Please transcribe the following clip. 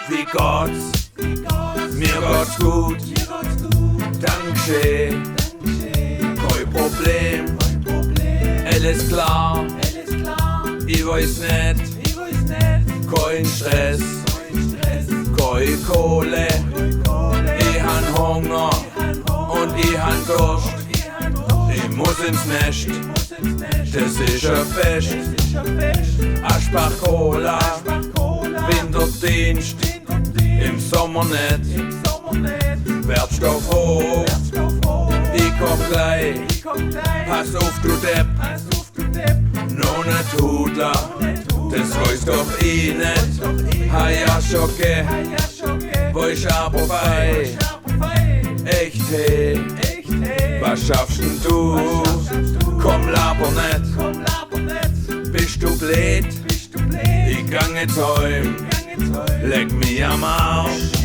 Wie geht's? Mir geht's gut. Dankeschön. Kein Problem. Alles klar. Ich weiß nicht. Kein Stress. Keine Kohle. Ich han Hunger und ich han Durst. Ich muss ins Nest. Das ist ein Fest. Aschbach Cola. Winterdienst. Im Sommer nicht. Wertstoff hoch. Ich komm gleich. Pass auf, du Depp. Noch ne Tudler. Das weiß doch ich nicht. Ha ja schocke. Wo ich aber bei. Echt hey. Was schaffst denn du? Komm laber nicht. Bist du blöd? Ich gang jetzt heim. Leck mich am Arsch.